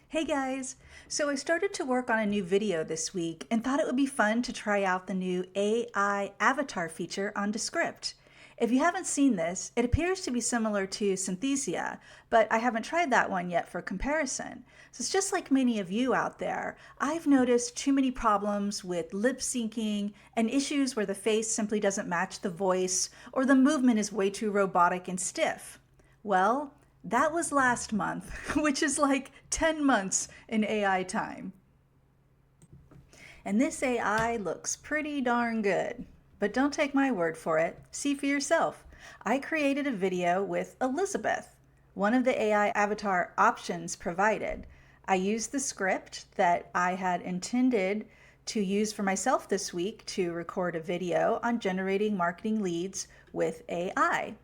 Hey guys! So I started to work on a new video this week and thought it would be fun to try out the new AI avatar feature on Descript. If you haven't seen this, it appears to be similar to Synthesia, but I haven't tried that one yet for comparison. So it's just like many of you out there, I've noticed too many problems with lip syncing and issues where the face simply doesn't match the voice or the movement is way too robotic and stiff. Well, that was last month, which is like 10 months in AI time. And this AI looks pretty darn good. But don't take my word for it. See for yourself. I created a video with Elizabeth, one of the AI avatar options provided. I used the script that I had intended to use for myself this week to record a video on generating marketing leads with AI.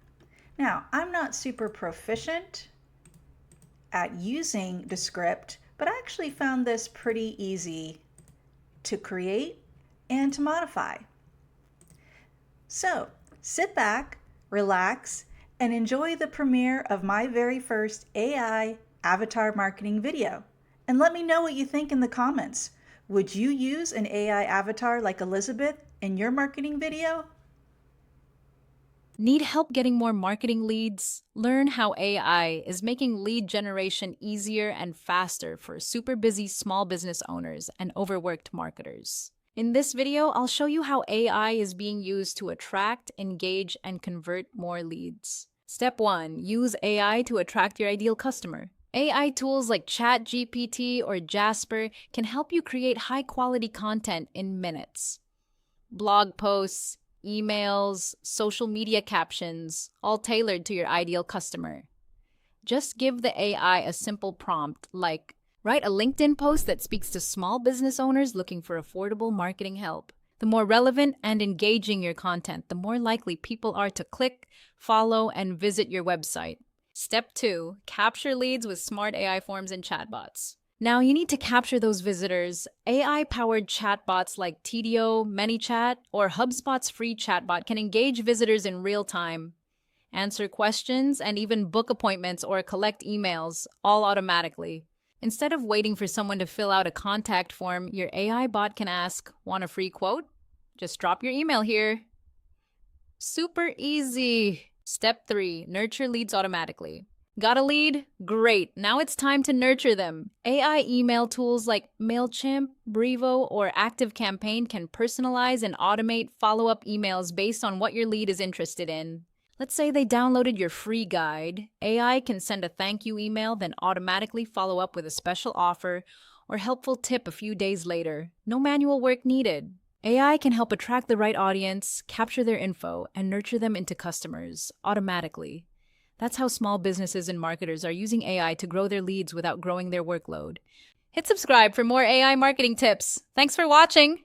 Now, I'm not super proficient at using Descript, but I actually found this pretty easy to create and to modify. So, sit back, relax, and enjoy the premiere of my very first AI avatar marketing video. And let me know what you think in the comments. Would you use an AI avatar like Elizabeth in your marketing video? Need help getting more marketing leads? Learn how AI is making lead generation easier and faster for super busy small business owners and overworked marketers. In this video, I'll show you how AI is being used to attract, engage, and convert more leads. Step 1. Use AI to attract your ideal customer. AI tools like ChatGPT or Jasper can help you create high-quality content in minutes. Blog posts, emails, social media captions, all tailored to your ideal customer. Just give the AI a simple prompt like, write a LinkedIn post that speaks to small business owners looking for affordable marketing help. The more relevant and engaging your content, the more likely people are to click, follow, and visit your website. Step 2. Capture leads with smart AI forms and chatbots. Now you need to capture those visitors. AI-powered chatbots like TDO, ManyChat, or HubSpot's free chatbot can engage visitors in real time, answer questions, and even book appointments or collect emails, all automatically. Instead of waiting for someone to fill out a contact form, your AI bot can ask, "Want a free quote? Just drop your email here." Super easy. Step 3. Nurture leads automatically. Got a lead? Great. Now it's time to nurture them. AI email tools like MailChimp, Brevo, or ActiveCampaign can personalize and automate follow-up emails based on what your lead is interested in. Let's say they downloaded your free guide. AI can send a thank you email, then automatically follow up with a special offer or helpful tip a few days later. No manual work needed. AI can help attract the right audience, capture their info, and nurture them into customers automatically. That's how small businesses and marketers are using AI to grow their leads without growing their workload. Hit subscribe for more AI marketing tips. Thanks for watching.